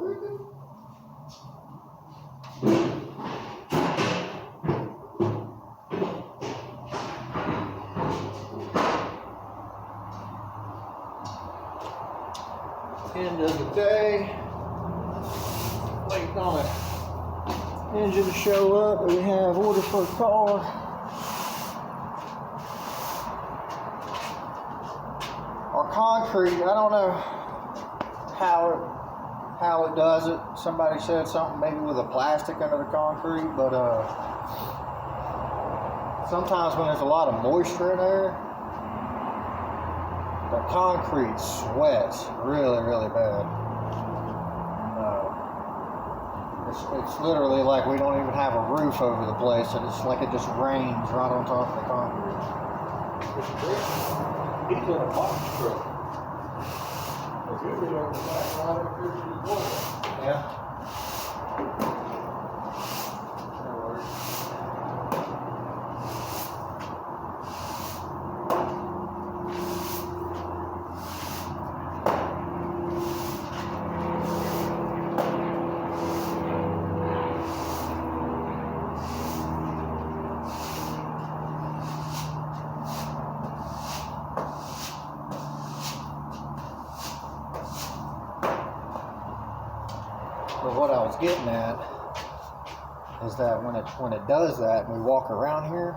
End of the day, waiting on an engine to show up that we have ordered for the car. Our concrete, I don't know how it does it. Somebody said something maybe with a plastic under the concrete, but sometimes when there's a lot of moisture in there, the concrete sweats really, really bad. It's literally like we don't even have a roof over the place, and it's like it just rains right on top of the concrete. He's in a box truck. If you were on the back right up here to the border. Yeah. But what I was getting at is that when it does that and we walk around here,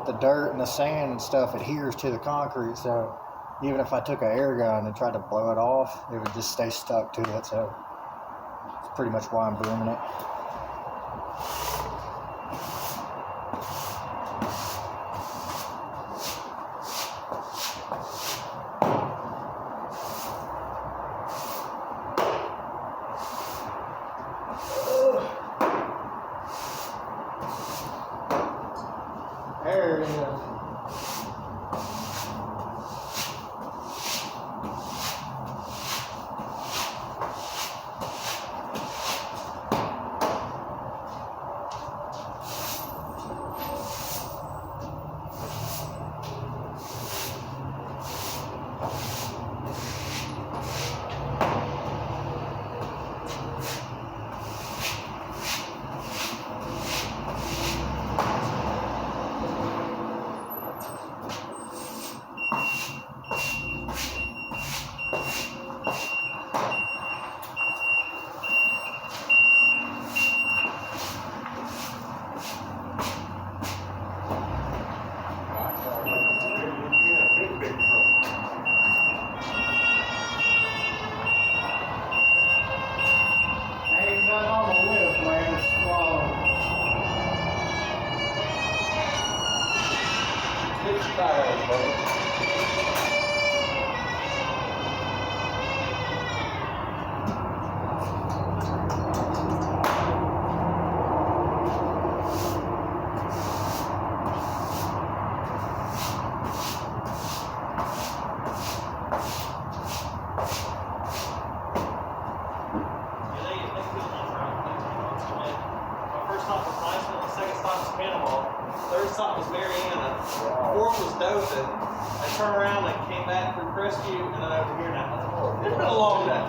the dirt and the sand and stuff adheres to the concrete, so even if I took an air gun and tried to blow it off, it would just stay stuck to it, so it's pretty much why I'm brooming it. There it is. Third stop was Mariana. Fourth was Dothan. I turned around and came back through Crestview and then over here now. It's been a long day.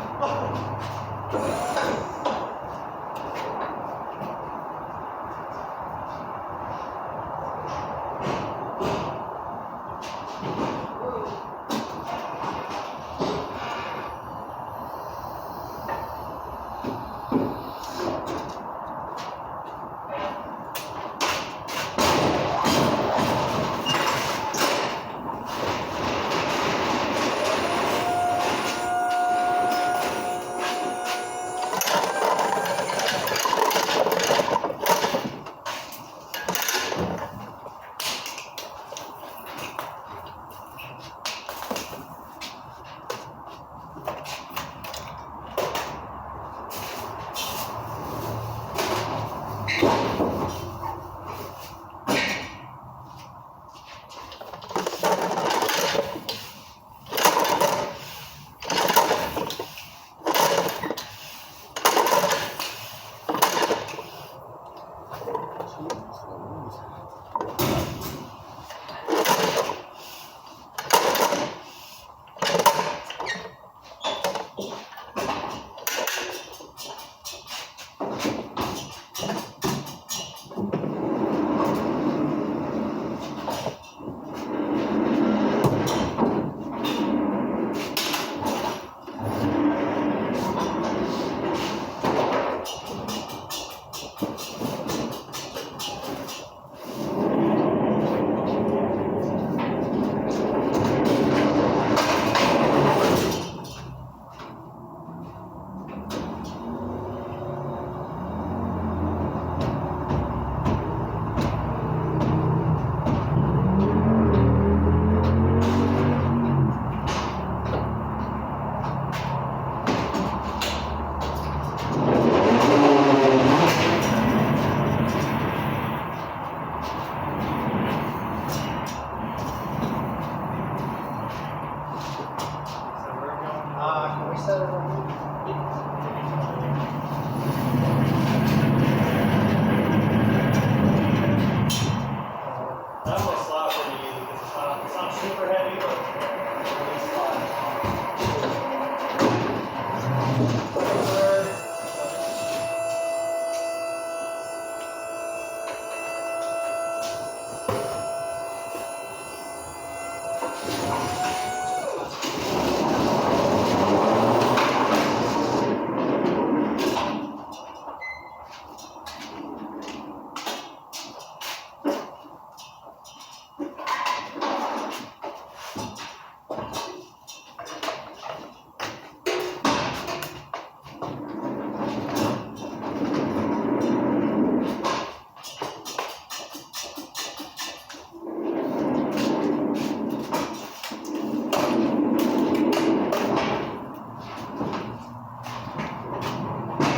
That one slides pretty easy because it's not super heavy, but it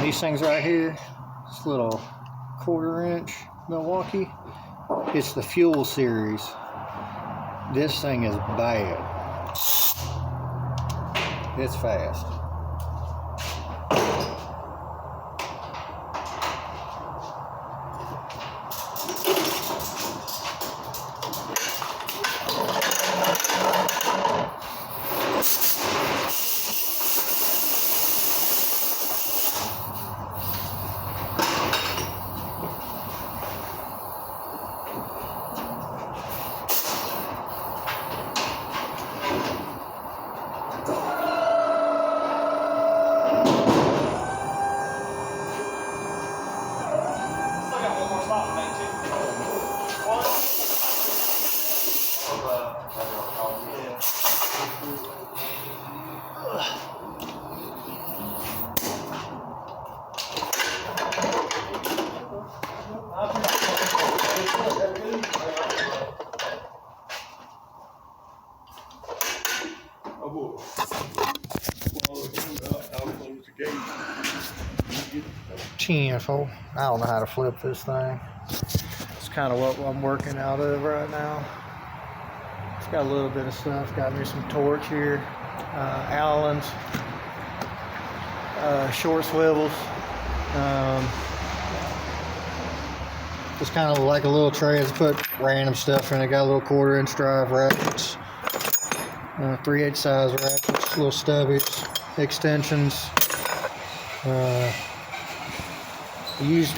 These things right here, this little 1/4 inch Milwaukee, it's the Fuel series. This thing is bad. It's fast. still got one more stop to make too. One. Oh, boy. Well, I'll close the gate. TFO. I don't know how to flip this thing. It's kind of what I'm working out of right now. It's got a little bit of stuff. Got me some torch here. Allen's. Short swivels. Just kind of like a little tray. Just put random stuff in it. Got a little 1/4 inch drive ratchets. 3/8 size ratchets. Little stubbies. Extensions.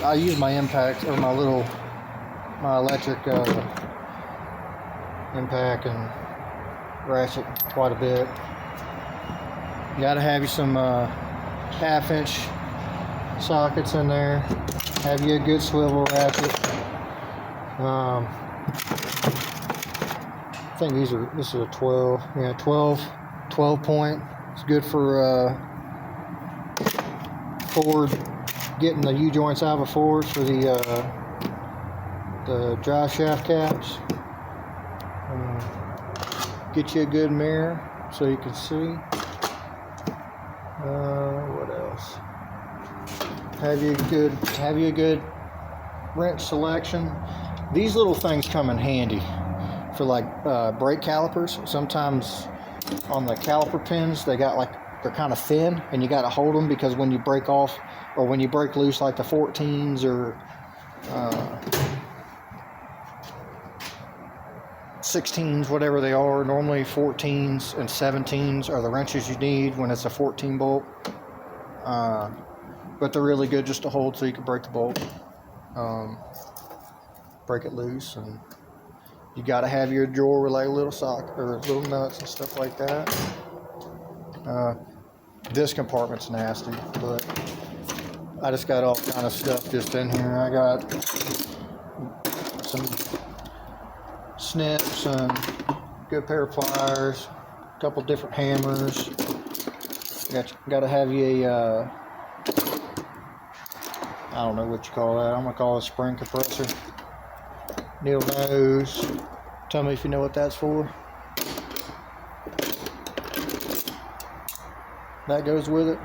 I use my impact or my electric impact and ratchet quite a bit. You gotta have you some 1/2 inch sockets in there. Have you a good swivel ratchet. I think this is a 12. Yeah, 12 point. It's good for forward, getting the U-joints out of the forwards for the drive shaft caps. Get you a good mirror so you can see. What else? Have you a good wrench selection. These little things come in handy for like brake calipers. Sometimes on the caliper pins they're kind of thin, and you got to hold them because when you break off or when you break loose, like the 14s or 16s, whatever they are, normally 14s and 17s are the wrenches you need when it's a 14 bolt. But they're really good just to hold so you can break the bolt, break it loose, and you got to have your drawer with like little sock or little nuts and stuff like that. This compartment's nasty, but I just got all kind of stuff just in here. I got some snips and good pair of pliers, a couple different hammers. Got to have you a I don't know what you call that. I'm gonna call it a spring compressor. Needle nose. Tell me if you know what that's for. That goes with it.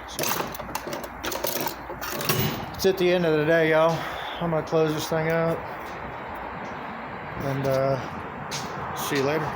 So, it's at the end of the day, y'all. I'm gonna close this thing out and see you later.